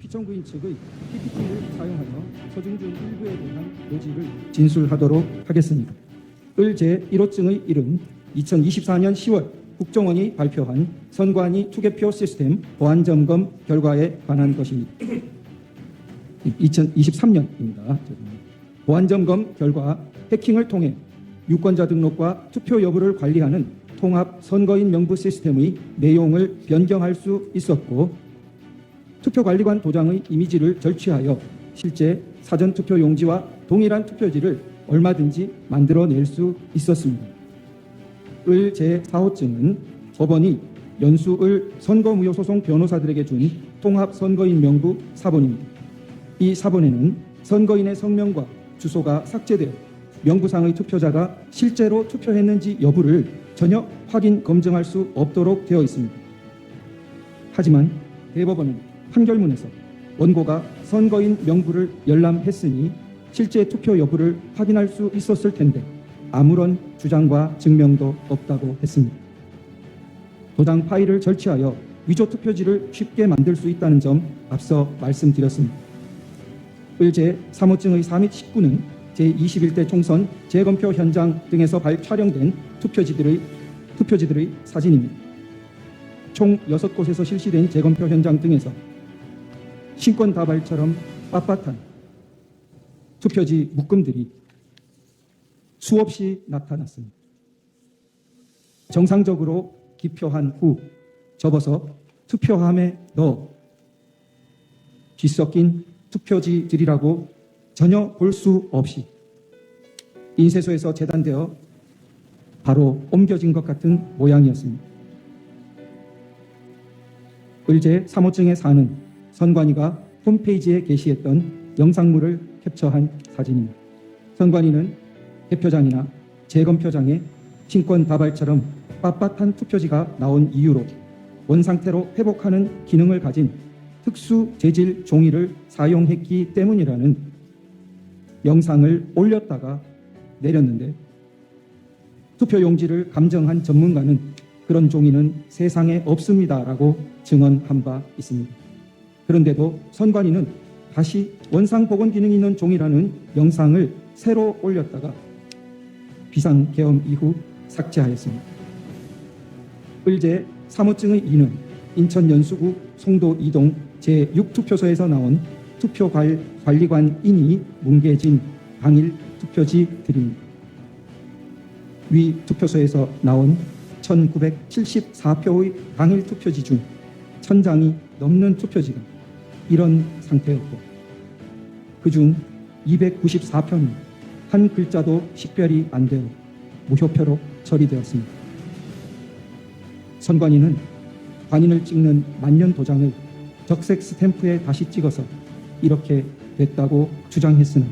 시청구인 측의 PPT를 사용하여 서중준 일부에 대한 요지를 진술하도록 하겠습니다. 을 제1호증의 1은 2024년 10월 국정원이 발표한 선관위 투개표 시스템 보안점검 결과에 관한 것입니다. 2023년입니다. 보안점검 결과 해킹을 통해 유권자 등록과 투표 여부를 관리하는 통합 선거인 명부 시스템의 내용을 변경할 수 있었고, 투표관리관 도장의 이미지를 절취하여 실제 사전투표 용지와 동일한 투표지를 얼마든지 만들어낼 수 있었습니다. 을 제4호증은 법원이 연수을 선거무효소송 변호사들에게 준 통합선거인 명부 사본입니다. 이 사본에는 선거인의 성명과 주소가 삭제되어 명부상의 투표자가 실제로 투표했는지 여부를 전혀 확인 검증할 수 없도록 되어 있습니다. 하지만 대법원은 판결문에서 원고가 선거인 명부를 열람했으니 실제 투표 여부를 확인할 수 있었을 텐데 아무런 주장과 증명도 없다고 했습니다. 도장 파일을 절취하여 위조 투표지를 쉽게 만들 수 있다는 점 앞서 말씀드렸습니다. 을 제3호증의 4 및 19는 제21대 총선 재검표 현장 등에서 촬영된 투표지들의 사진입니다. 총 6곳에서 실시된 재검표 현장 등에서 신권다발처럼 빳빳한 투표지 묶음들이 수없이 나타났습니다. 정상적으로 기표한 후 접어서 투표함에 넣어 뒤섞인 투표지들이라고 전혀 볼 수 없이 인쇄소에서 재단되어 바로 옮겨진 것 같은 모양이었습니다. 을제 3호증의 4는 선관위가 홈페이지에 게시했던 영상물을 캡처한 사진입니다. 선관위는 개표장이나 재검표장에 신권다발처럼 빳빳한 투표지가 나온 이유로 원상태로 회복하는 기능을 가진 특수 재질 종이를 사용했기 때문이라는 영상을 올렸다가 내렸는데, 투표용지를 감정한 전문가는 그런 종이는 세상에 없습니다라고 증언한 바 있습니다. 그런데도 선관위는 다시 원상복원 기능이 있는 종이라는 영상을 새로 올렸다가 비상계엄 이후 삭제하였습니다. 을제 3호증의 2는 인천 연수구 송도 2동 제6투표소에서 나온 투표관리관인이 뭉개진 당일 투표지들입니다. 위 투표소에서 나온 1974표의 당일 투표지 중 1000장이 넘는 투표지가 이런 상태였고, 그중 294표는 한 글자도 식별이 안 되어 무효표로 처리되었습니다. 선관위는 관인을 찍는 만년 도장을 적색 스탬프에 다시 찍어서 이렇게 됐다고 주장했으나,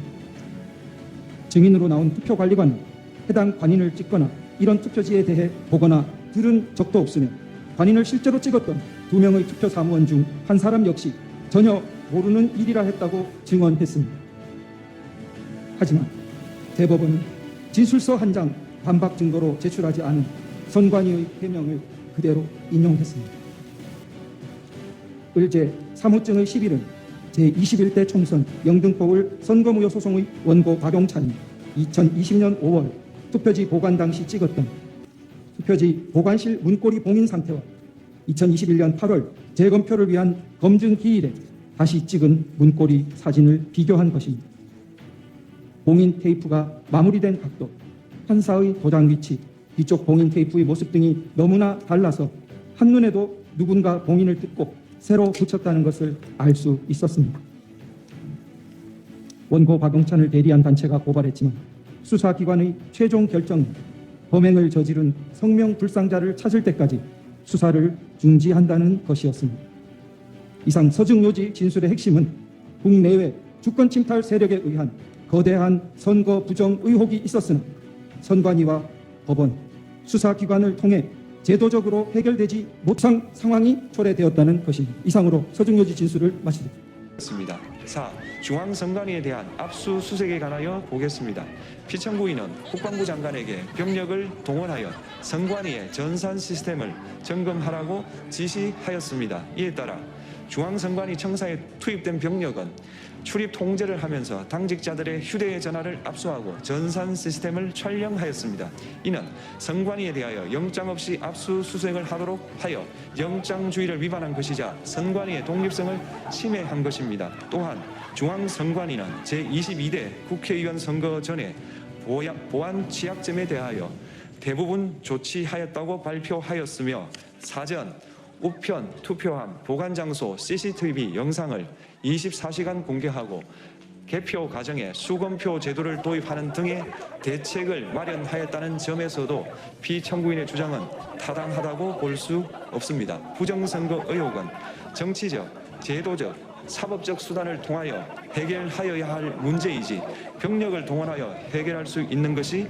증인으로 나온 투표관리관은 해당 관인을 찍거나 이런 투표지에 대해 보거나 들은 적도 없으며 관인을 실제로 찍었던 2명의 투표 사무원 중 한 사람 역시 전혀 모르는 일이라 했다고 증언했습니다. 하지만 대법원은 진술서 한 장 반박 증거로 제출하지 않은 선관위의 해명을 그대로 인용했습니다. 을제 3호증의 11은 제21대 총선 영등포을 선거무효 소송의 원고 박용찬이 2020년 5월 투표지 보관 당시 찍었던 투표지 보관실 문고리 봉인 상태와 2021년 8월 재검표를 위한 검증 기일에 다시 찍은 문고리 사진을 비교한 것입니다. 봉인 테이프가 마무리된 각도, 판사의 도장 위치, 뒤쪽 봉인 테이프의 모습 등이 너무나 달라서 한눈에도 누군가 봉인을 뜯고 새로 붙였다는 것을 알 수 있었습니다. 원고 박용찬을 대리한 단체가 고발했지만 수사기관의 최종 결정은 범행을 저지른 성명불상자를 찾을 때까지 수사를 중지한다는 것이었습니다. 이상 서증요지 진술의 핵심은 국내외 주권침탈 세력에 의한 거대한 선거 부정 의혹이 있었으나 선관위와 법원, 수사기관을 통해 제도적으로 해결되지 못한 상황이 초래되었다는 것입니다. 이상으로 서증요지 진술을 마치겠습니다. 4. 중앙선관위에 대한 압수수색에 관하여 보겠습니다. 피청구인은 국방부 장관에게 병력을 동원하여 선관위의 전산 시스템을 점검하라고 지시하였습니다. 이에 따라 중앙선관위 청사에 투입된 병력은 출입 통제를 하면서 당직자들의 휴대전화를 압수하고 전산 시스템을 촬영하였습니다. 이는 선관위에 대하여 영장 없이 압수수색을 하도록 하여 영장주의를 위반한 것이자 선관위의 독립성을 침해한 것입니다. 또한 중앙선관위는 제22대 국회의원 선거 전에 보안 취약점에 대하여 대부분 조치하였다고 발표하였으며 사전, 우편, 투표함, 보관장소, CCTV 영상을 24시간 공개하고 개표 과정에 수검표 제도를 도입하는 등의 대책을 마련하였다는 점에서도 피청구인의 주장은 타당하다고 볼 수 없습니다. 부정선거 의혹은 정치적, 제도적, 사법적 수단을 통하여 해결하여야 할 문제이지 병력을 동원하여 해결할 수 있는 것이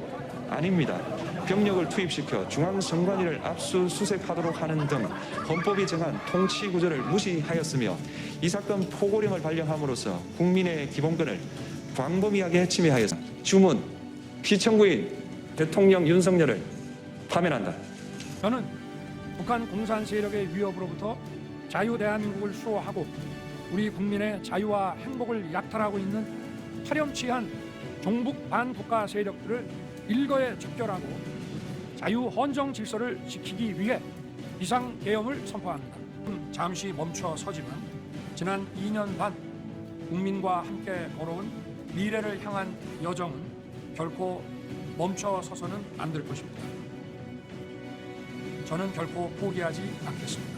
아닙니다. 병력을 투입시켜 중앙선관위를 압수수색하도록 하는 등 헌법이 정한 통치구조를 무시하였으며 이 사건 포고령을 발령함으로써 국민의 기본권을 광범위하게 침해하였습니다. 주문, 피청구인 대통령 윤석열을 파면한다. 저는 북한 공산 세력의 위협으로부터 자유 대한민국을 수호하고 우리 국민의 자유와 행복을 약탈하고 있는 파렴치한 종북 반국가 세력들을 일거에 척결하고 자유 헌정 질서를 지키기 위해 비상계엄을 선포합니다. 잠시 멈춰 서지만 지난 2년 반 국민과 함께 걸어온 미래를 향한 여정은 결코 멈춰 서서는 안 될 것입니다. 저는 결코 포기하지 않겠습니다.